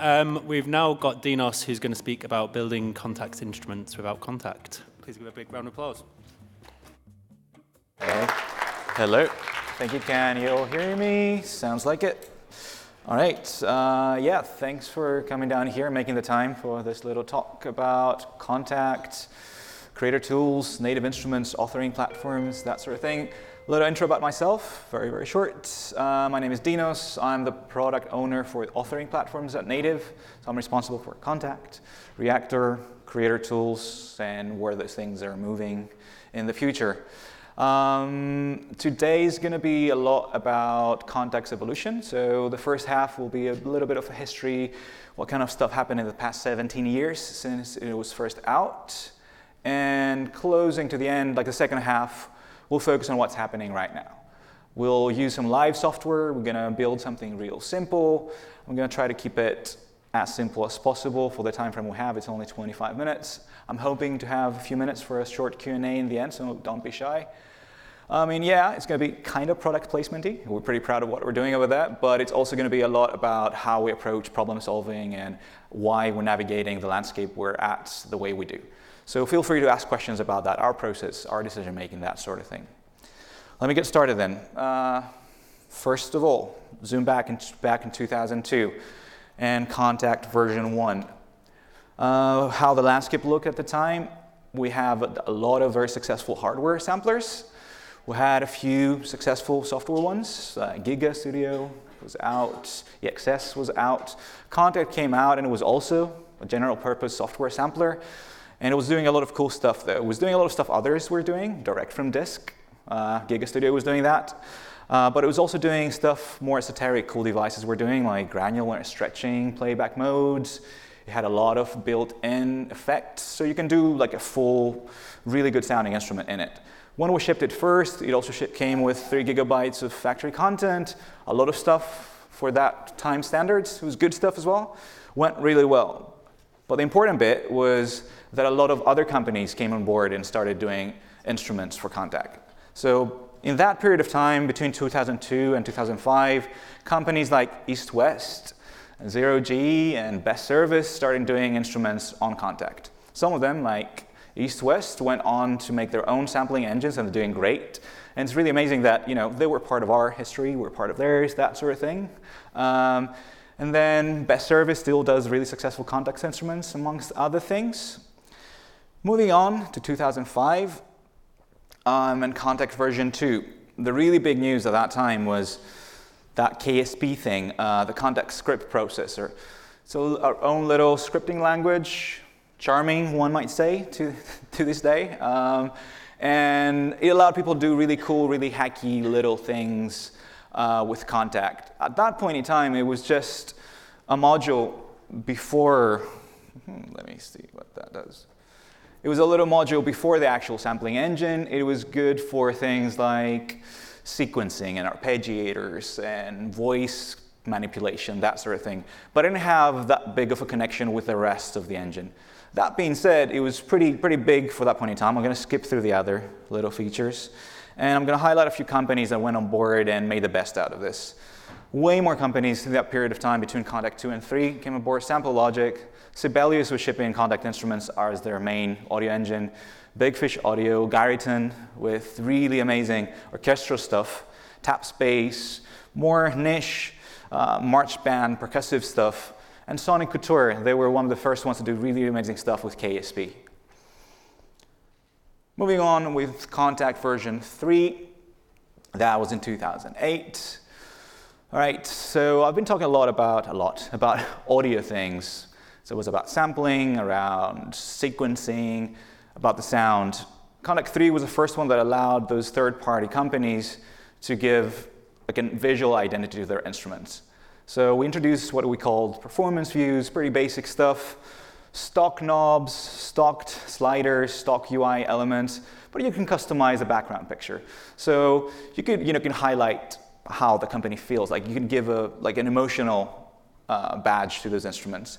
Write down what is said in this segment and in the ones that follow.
We've now got Dinos, who's going to speak about building Kontakt instruments without Kontakt. Please give a big round of applause. Hello. Thank you. Can you all hear me? Sounds like it. All right. Thanks for coming down here and making the time for this little talk about Kontakt, creator tools, native instruments, authoring platforms, that sort of thing. A little intro about myself, very, very short. My name is Dinos. I'm the product owner for authoring platforms at Native. So I'm responsible for Kontakt, Reactor, creator tools, and where those things are moving in the future. Today is going to be a lot about Kontakt's evolution. So the first half will be a little bit of a history, what kind of stuff happened in the past 17 years since it was first out. And closing to the end, like the second half, we'll focus on what's happening right now. We'll use some live software. We're going to build something real simple. I'm going to try to keep it as simple as possible for the time frame we have. It's only 25 minutes. I'm hoping to have a few minutes for a short Q&A in the end, so don't be shy. It's going to be kind of product placement-y. We're pretty proud of what we're doing over that, but it's also going to be a lot about how we approach problem solving and why we're navigating the landscape we're at the way we do. So feel free to ask questions about that, our process, our decision-making, that sort of thing. Let me get started then. First of all, zoom back in 2002 and Kontakt version 1. How the landscape looked at the time, we have a lot of very successful hardware samplers. We had a few successful software ones. Giga Studio was out, EXS was out. Kontakt came out and it was also a general purpose software sampler. And it was doing a lot of cool stuff though. It was doing a lot of stuff others were doing, direct from disk. Giga Studio was doing that. But it was also doing stuff more esoteric, cool devices were doing, like granular stretching, playback modes. It had a lot of built-in effects, so you can do like a full, really good sounding instrument in it. When we shipped it first, it also came with 3 gigabytes of factory content, a lot of stuff for that time standards. It was good stuff as well. Went really well. But the important bit was that a lot of other companies came on board and started doing instruments for Kontakt. So in that period of time, between 2002 and 2005, companies like East West, Zero G, and Best Service started doing instruments on Kontakt. Some of them, like East West, went on to make their own sampling engines and they're doing great. And it's really amazing that they were part of our history, we're part of theirs, that sort of thing. And then Best Service still does really successful Kontakt instruments, amongst other things. Moving on to 2005 and Kontakt version 2. The really big news at that time was that KSP thing, the Kontakt script processor. So our own little scripting language, charming, one might say, to this day. And it allowed people to do really cool, really hacky little things with Kontakt. At that point in time, it was just a module before, let me see what that does. It was a little module before the actual sampling engine. It was good for things like sequencing and arpeggiators and voice manipulation, that sort of thing. But it didn't have that big of a connection with the rest of the engine. That being said, it was pretty big for that point in time. I'm going to skip through the other little features. And I'm going to highlight a few companies that went on board and made the best out of this. Way more companies in that period of time between Kontakt 2 and 3 came on board. Sample Logic, Sibelius was shipping Kontakt instruments as their main audio engine. Big Fish Audio, Garriton with really amazing orchestral stuff. Tap Space, more niche, march band, percussive stuff. And Sonic Couture, they were one of the first ones to do really amazing stuff with KSP. Moving on with Kontakt version 3, that was in 2008. All right, so I've been talking a lot about audio things. So it was about sampling, around sequencing, about the sound. Kontakt 3 was the first one that allowed those third-party companies to give like a visual identity to their instruments. So we introduced what we called performance views, pretty basic stuff. Stock knobs, stocked sliders, stock UI elements, but you can customize a background picture. So you can highlight how the company feels. Like you can give an emotional badge to those instruments.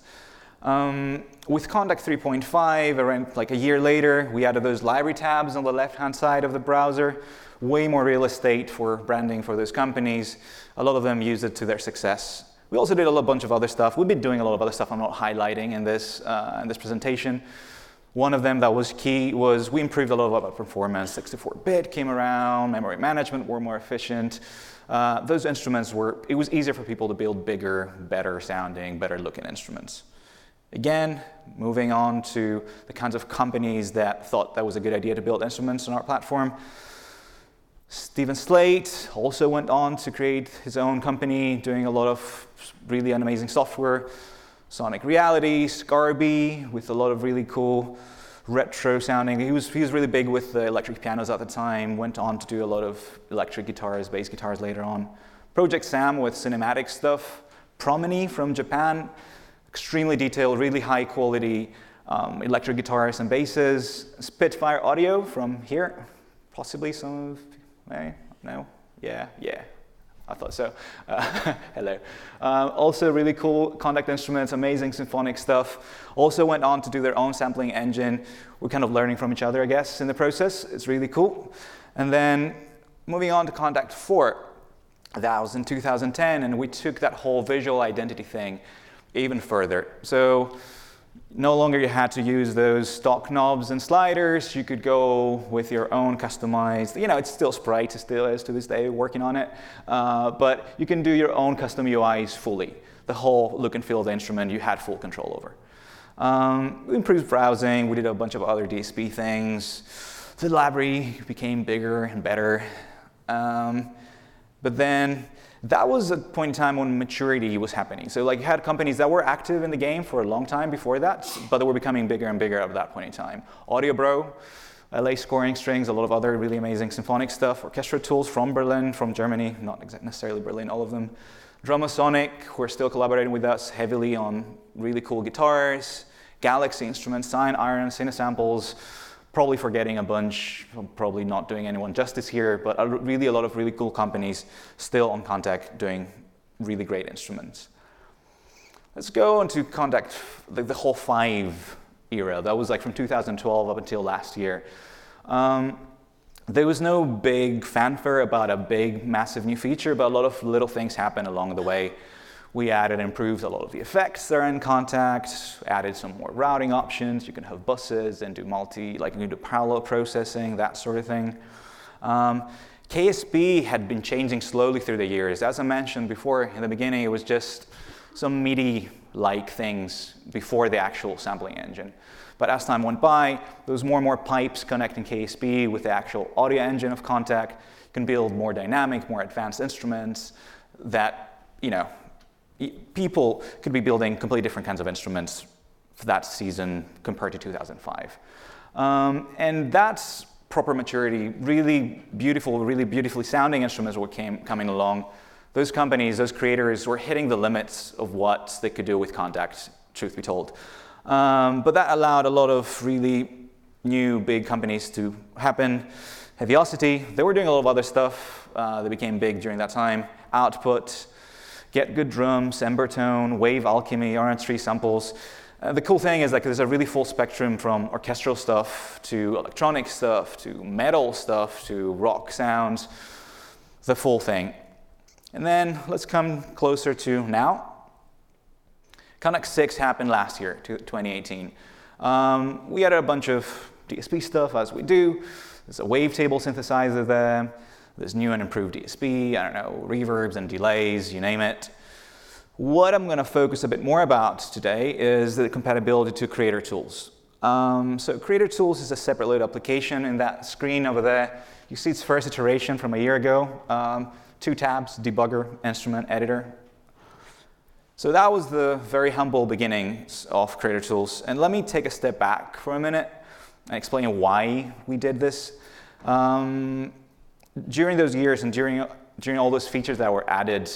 With Kontakt 3.5, around like a year later, we added those library tabs on the left-hand side of the browser. Way more real estate for branding for those companies. A lot of them use it to their success. We also did a bunch of other stuff. We've been doing a lot of other stuff I'm not highlighting in this presentation. One of them that was key was we improved a lot of our performance. 64-bit came around, memory management were more efficient. Those instruments it was easier for people to build bigger, better sounding, better looking instruments. Again, moving on to the kinds of companies that thought that was a good idea to build instruments on our platform. Stephen Slate also went on to create his own company, doing a lot of really amazing software. Sonic Reality, Scarby, with a lot of really cool retro sounding. He was really big with the electric pianos at the time, went on to do a lot of electric guitars, bass guitars later on. Project Sam with cinematic stuff. Promini from Japan, extremely detailed, really high quality electric guitars and basses. Spitfire Audio from here, possibly some of, no? Yeah. I thought so. Hello. Also really cool Kontakt instruments, amazing symphonic stuff. Also went on to do their own sampling engine. We're kind of learning from each other, I guess, in the process. It's really cool. And then moving on to Kontakt 4. That was in 2010, and we took that whole visual identity thing even further. So no longer you had to use those stock knobs and sliders. You could go with your own customized, it's still Sprite, it still is to this day, working on it. But you can do your own custom UIs fully. The whole look and feel of the instrument you had full control over. We improved browsing, we did a bunch of other DSP things. The library became bigger and better. But then that was a point in time when maturity was happening. So you had companies that were active in the game for a long time before that, but they were becoming bigger and bigger at that point in time. Audio Bro, LA Scoring Strings, a lot of other really amazing symphonic stuff. Orchestra Tools from Berlin, from Germany, not necessarily Berlin, all of them. Drumosonic, who are still collaborating with us heavily on really cool guitars. Galaxy Instruments, Cyan Iron, Cinesamples, probably forgetting a bunch, probably not doing anyone justice here, but really a lot of really cool companies still on Kontakt doing really great instruments. Let's go into Kontakt, the whole 5 era. That was from 2012 up until last year. There was no big fanfare about a big, massive new feature, but a lot of little things happened along the way. We added and improved a lot of the effects that are in Kontakt, added some more routing options. You can have buses and do you can do parallel processing, that sort of thing. KSP had been changing slowly through the years. As I mentioned before, in the beginning, it was just some MIDI-like things before the actual sampling engine. But as time went by, there was more and more pipes connecting KSP with the actual audio engine of Kontakt. You can build more dynamic, more advanced instruments that, people could be building completely different kinds of instruments for that season compared to 2005. And that's proper maturity, really beautifully sounding instruments were coming along. Those companies, those creators were hitting the limits of what they could do with Kontakt, truth be told. But that allowed a lot of really new big companies to happen. Heaviosity, they were doing a lot of other stuff. They became big during that time. Output, Get Good Drums, Embertone, Wave Alchemy, RH3 Samples. The cool thing is there's a really full spectrum from orchestral stuff to electronic stuff to metal stuff to rock sounds, the full thing. And then let's come closer to now. Kontakt 6 happened last year, 2018. We added a bunch of DSP stuff as we do. There's a wavetable synthesizer there. There's new and improved DSP, reverbs and delays, you name it. What I'm going to focus a bit more about today is the compatibility to Creator Tools. So Creator Tools is a separate load application. In that screen over there, you see its first iteration from a year ago. 2 tabs, debugger, instrument, editor. So that was the very humble beginnings of Creator Tools. And let me take a step back for a minute and explain why we did this. During those years and during all those features that were added,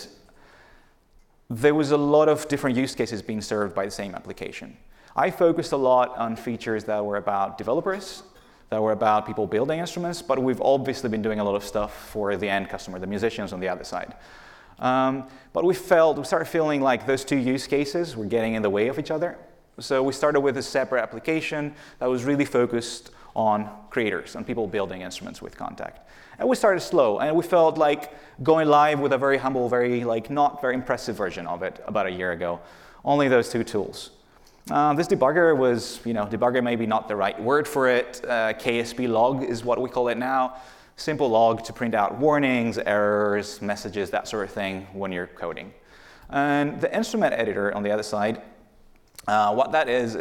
there was a lot of different use cases being served by the same application. I focused a lot on features that were about developers, that were about people building instruments, but we've obviously been doing a lot of stuff for the end customer, the musicians on the other side. But we started feeling like those 2 use cases were getting in the way of each other. So we started with a separate application that was really focused on creators, on people building instruments with Kontakt. And we started slow, and we felt like going live with a very humble, very not very impressive version of it about a year ago. Only those 2 tools. This debugger was, debugger maybe not the right word for it. KSP log is what we call it now. Simple log to print out warnings, errors, messages, that sort of thing when you're coding. And the instrument editor on the other side, what that is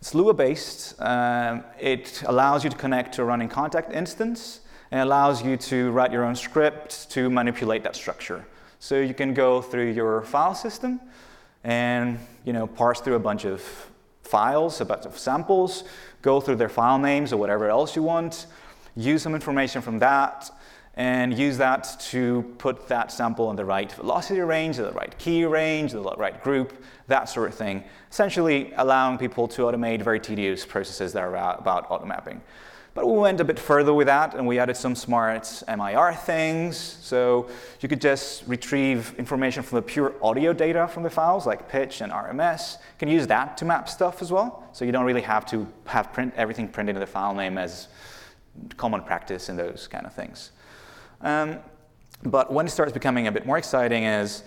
it's Lua-based. It allows you to connect to a running Kontakt instance, and allows you to write your own script to manipulate that structure. So you can go through your file system and parse through a bunch of files, a bunch of samples, go through their file names or whatever else you want, use some information from that, and use that to put that sample in the right velocity range, the right key range, the right group, that sort of thing. Essentially allowing people to automate very tedious processes that are about auto mapping. But we went a bit further with that, and we added some smart MIR things. So you could just retrieve information from the pure audio data from the files, like pitch and RMS. You can use that to map stuff as well. So you don't really have to have everything printed in the file name as common practice in those kind of things. But when it starts becoming a bit more exciting is,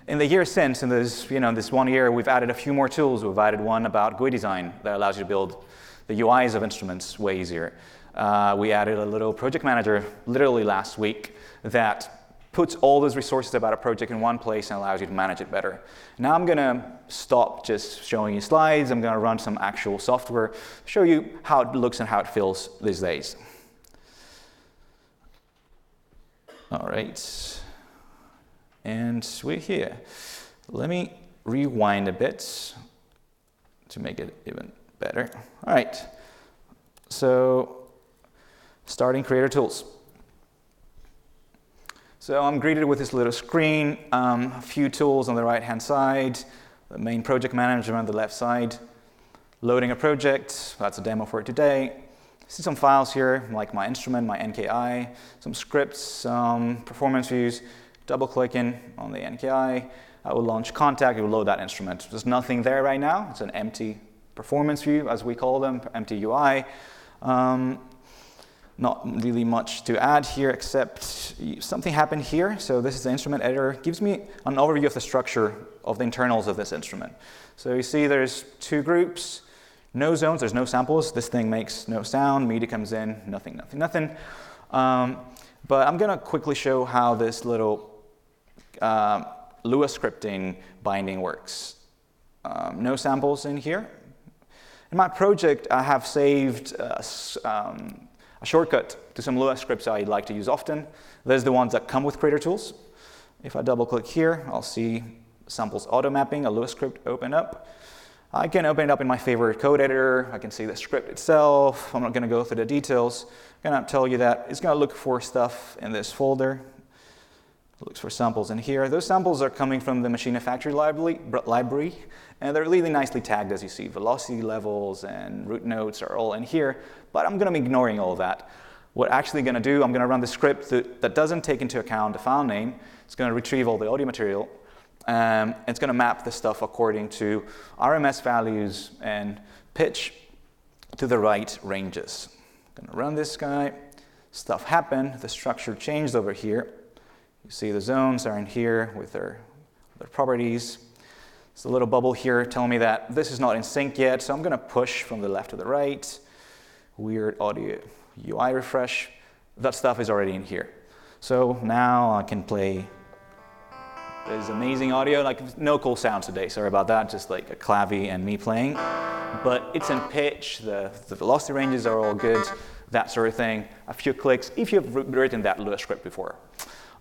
in the years since, in this 1 year, we've added a few more tools. We've added one about GUI design that allows you to build the UIs of instruments way easier. We added a little project manager literally last week that puts all those resources about a project in one place and allows you to manage it better. Now I'm going to stop just showing you slides. I'm going to run some actual software, show you how it looks and how it feels these days. All right. And we're here. Let me rewind a bit to make it even better. All right. So starting creator tools. So I'm greeted with this little screen, a few tools on the right-hand side, the main project manager on the left side, loading a project, that's a demo for it today. See some files here, like my instrument, my NKI, some scripts, some performance views, double-clicking on the NKI, I will launch Kontakt, it will load that instrument. There's nothing there right now, it's an empty performance view, as we call them, empty UI. Not really much to add here, except something happened here. So this is the instrument editor. It gives me an overview of the structure of the internals of this instrument. So you see there's 2 groups, no zones, there's no samples. This thing makes no sound. MIDI comes in, nothing. But I'm going to quickly show how this little Lua scripting binding works. No samples in here. In my project, I have saved a shortcut to some Lua scripts I like to use often. There's the ones that come with Creator Tools. If I double click here, I'll see samples auto mapping, a Lua script open up. I can open it up in my favorite code editor. I can see the script itself. I'm not going to go through the details. I'm going to tell you that it's going to look for stuff in this folder. It looks for samples in here. Those samples are coming from the Machine Factory library, and they're really nicely tagged, as you see. Velocity levels and root notes are all in here, but I'm going to be ignoring all of that. What I'm actually going to do, I'm going to run the script that doesn't take into account the file name. It's going to retrieve all the audio material. It's going to map the stuff according to RMS values and pitch to the right ranges. I'm going to run this guy. Stuff happened. The structure changed over here. You see the zones are in here with their properties. There's a little bubble here telling me that this is not in sync yet, so I'm going to push from the left to the right. Weird audio UI refresh. That stuff is already in here. So now I can play. There's amazing audio, like no cool sounds today, sorry about that, just like a clavie and me playing. But it's in pitch, the velocity ranges are all good, that sort of thing. A few clicks, if you've written that Lua script before,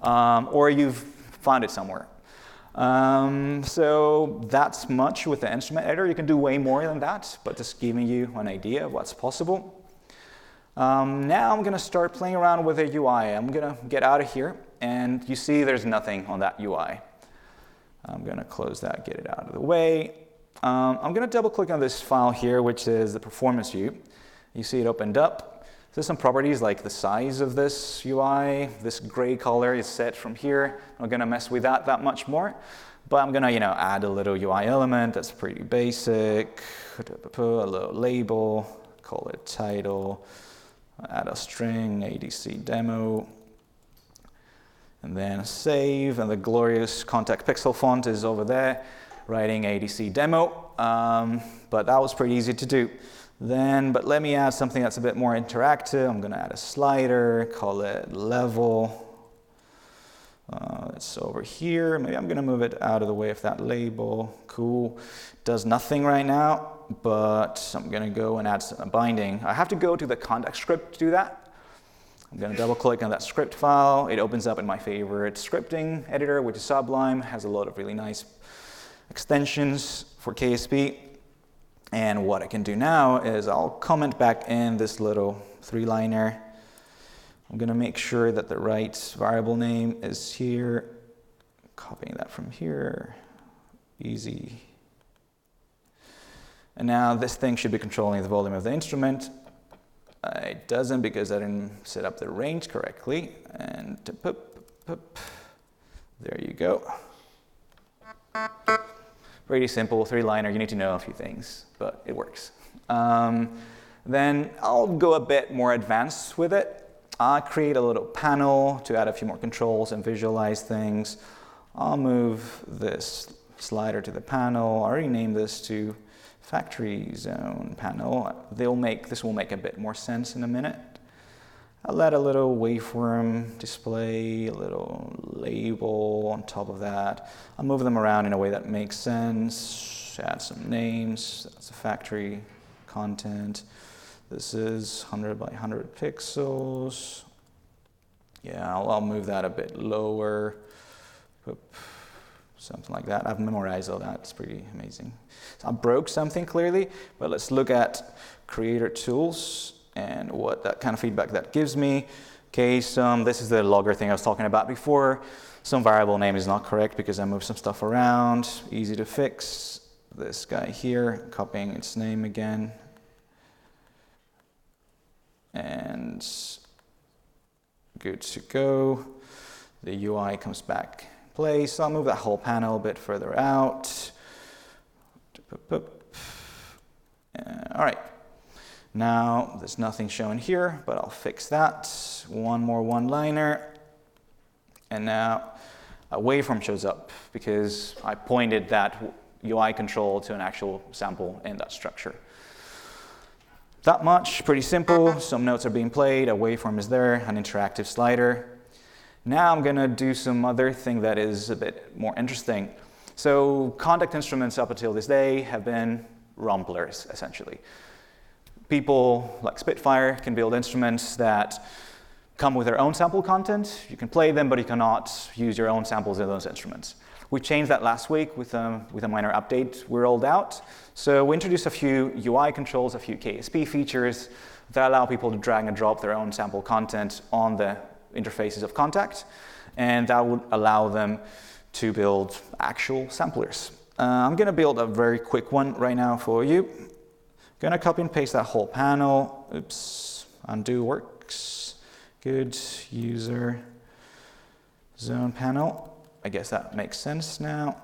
or you've found it somewhere. So that's much with the instrument editor. You can do way more than that, but just giving you an idea of what's possible. Now I'm going to start playing around with the UI. I'm going to get out of here, and you see there's nothing on that UI. I'm going to close that, get it out of the way. I'm going to double click on this file here, which is the performance view. You see it opened up. There's some properties like the size of this UI. This gray color is set from here. I'm not going to mess with that much more. But I'm going to add a little UI element that's pretty basic. A little label, call it title, add a string, ADC demo, and then save, and the glorious Kontakt pixel font is over there, writing ADC demo, but that was pretty easy to do. But let me add something that's a bit more interactive. I'm going to add a slider, call it level. It's over here. Maybe I'm going to move it out of the way of that label. Cool. Does nothing right now, but I'm going to go and add a binding. I have to go to the Kontakt script to do that. I'm going to double click on that script file. It opens up in my favorite scripting editor, which is Sublime. It has a lot of really nice extensions for KSP. And what I can do now is I'll comment back in this little 3-liner. I'm going to make sure that the right variable name is here. Copying that from here. Easy. And now this thing should be controlling the volume of the instrument. It doesn't because I didn't set up the range correctly. And there you go. Pretty simple 3-liner. You need to know a few things, but it works. Then I'll go a bit more advanced with it. I'll create a little panel to add a few more controls and visualize things. I'll move this slider to the panel. I already named this to factory zone panel. This will make a bit more sense in a minute. I'll add a little waveform display, a little label on top of that. I'll move them around in a way that makes sense. Add some names. That's a factory content. This is 100 by 100 pixels. Yeah, I'll move that a bit lower. Something like that. I've memorized all that. It's pretty amazing. So I broke something clearly, but let's look at creator tools and what that kind of feedback that gives me. Okay, this is the logger thing I was talking about before. Some variable name is not correct because I moved some stuff around. Easy to fix. This guy here, copying its name again. And good to go. The UI comes back in place. I'll move that whole panel a bit further out. All right. Now, there's nothing shown here, but I'll fix that. One more one-liner. And now a waveform shows up because I pointed that UI control to an actual sample in that structure. That much, pretty simple. Some notes are being played, a waveform is there, an interactive slider. Now I'm going to do some other thing that is a bit more interesting. So Kontakt instruments up until this day have been romplers, essentially. People like Spitfire can build instruments that come with their own sample content. You can play them, but you cannot use your own samples in those instruments. We changed that last week with a minor update we rolled out. So we introduced a few UI controls, a few KSP features that allow people to drag and drop their own sample content on the interfaces of Kontakt, and that would allow them to build actual samplers. I'm going to build a very quick one right now for you. Going to copy and paste that whole panel. Oops, undo works. Good, user zone panel. I guess that makes sense now.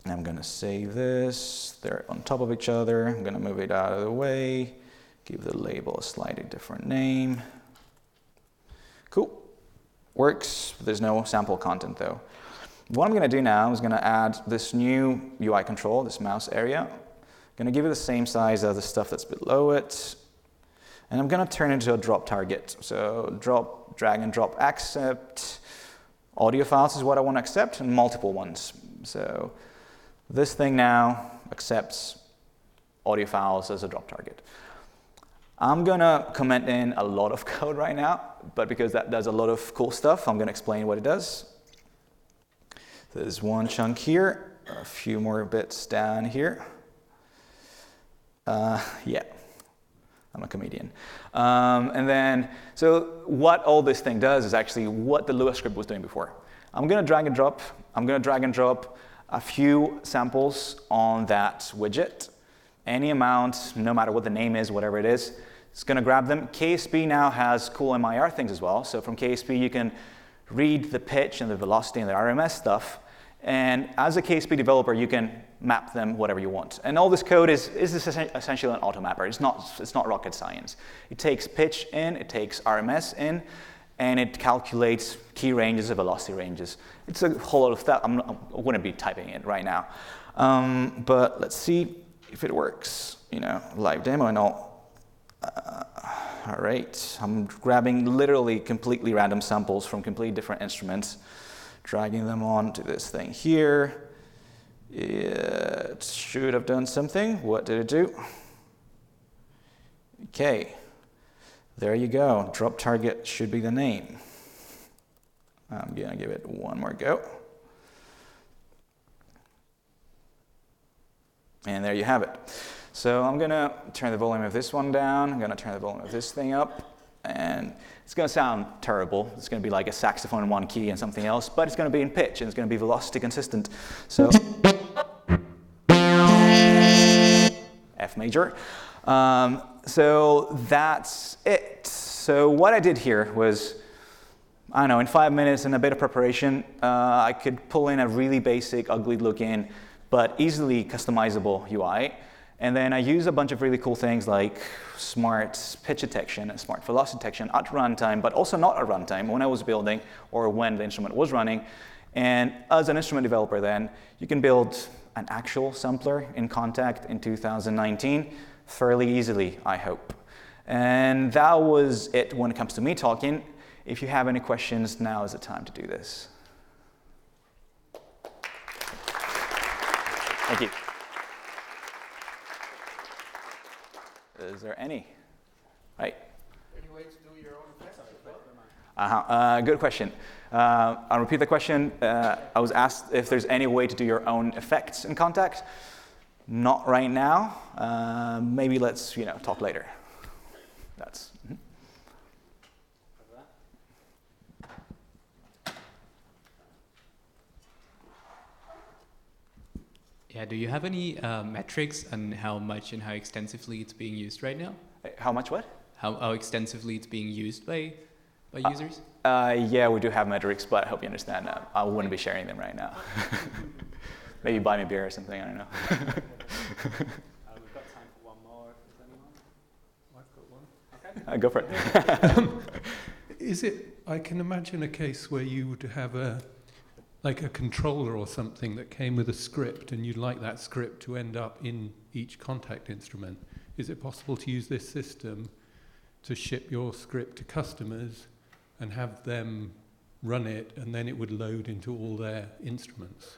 I'm going to save this. They're on top of each other. I'm going to move it out of the way. Give the label a slightly different name. Cool. Works. There's no sample content though. What I'm going to do now is going to add this new UI control, this mouse area. I'm going to give it the same size as the stuff that's below it. And I'm going to turn it into a drop target. So drop, drag and drop, accept. Audio files is what I want to accept, and multiple ones. So this thing now accepts audio files as a drop target. I'm going to comment in a lot of code right now, but because that does a lot of cool stuff, I'm going to explain what it does. There's one chunk here, a few more bits down here. Yeah, I'm a comedian. And then, so what all this thing does is actually what the Lua script was doing before. I'm going to drag and drop. I'm going to drag and drop a few samples on that widget. Any amount, no matter what the name is, whatever it is, it's going to grab them. KSP now has cool MIR things as well. So from KSP, you can read the pitch and the velocity and the RMS stuff And as a KSP developer, you can map them whatever you want. And all this code is essentially an automapper. It's not rocket science. It takes pitch in, it takes RMS in, and it calculates key ranges and velocity ranges. It's a whole lot of stuff. I wouldn't be typing it right now. But let's see if it works. Live demo and all. All right, I'm grabbing literally completely random samples from completely different instruments, dragging them onto this thing here. It should have done something. What did it do? Okay, there you go. Drop target should be the name. I'm gonna give it one more go. And there you have it. So I'm gonna turn the volume of this one down. I'm gonna turn the volume of this thing up. And it's gonna sound terrible. It's gonna be like a saxophone in one key and something else, but it's gonna be in pitch and it's gonna be velocity consistent. So F major. So that's it. So what I did here was, I don't know, in 5 minutes and a bit of preparation, I could pull in a really basic, ugly looking, but easily customizable UI. And then I use a bunch of really cool things like smart pitch detection and smart velocity detection at runtime, but also not at runtime when I was building or when the instrument was running. And as an instrument developer then, you can build an actual sampler in Kontakt in 2019 fairly easily, I hope. And that was it when it comes to me talking. If you have any questions, now is the time to do this. Thank you. Is there any? Right. Any way to do your own effects? Good question. I'll repeat the question. I was asked if there's any way to do your own effects in Kontakt. Not right now. Maybe let's talk later. That's. Mm-hmm. Yeah, do you have any metrics on how much and how extensively it's being used right now? How much what? How extensively it's being used by users? Yeah, we do have metrics, but I hope you understand that I wouldn't be sharing them right now. Maybe buy me beer or something, I don't know. We've got time for one more. Is anyone? I've got one. Okay. Go for it. I can imagine a case where you would have like a controller or something that came with a script and you'd like that script to end up in each Kontakt instrument. Is it possible to use this system to ship your script to customers and have them run it and then it would load into all their instruments?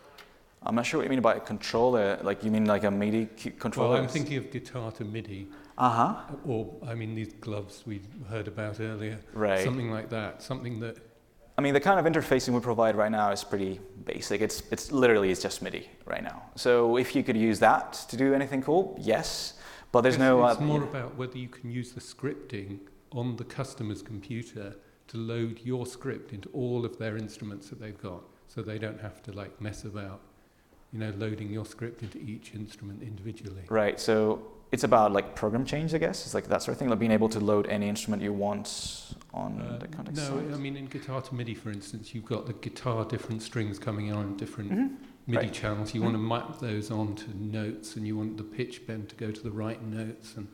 I'm not sure what you mean by a controller. Like you mean like a MIDI controller? Well, I'm thinking of guitar to MIDI. Uh-huh. Or, I mean, these gloves we heard about earlier. Right. Something like that. Something that... I mean, the kind of interfacing we provide right now is pretty basic. It's literally just MIDI right now. So if you could use that to do anything cool, yes. But there's no... It's more about whether you can use the scripting on the customer's computer to load your script into all of their instruments that they've got, so they don't have to like mess about, loading your script into each instrument individually. Right. So it's about like program change, I guess. It's like that sort of thing, like being able to load any instrument you want on the Kontakt side. No, I mean in guitar to MIDI, for instance, you've got the guitar different strings coming on different MIDI channels. You want to map those onto notes, and you want the pitch bend to go to the right notes and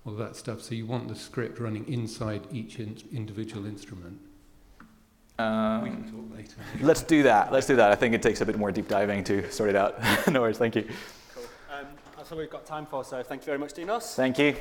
all that stuff. So you want the script running inside each individual instrument. We can talk later. Let's do that. I think it takes a bit more deep diving to sort it out. No worries. Thank you. Cool. That's all we've got time for, so thank you very much, Dinos. Thank you.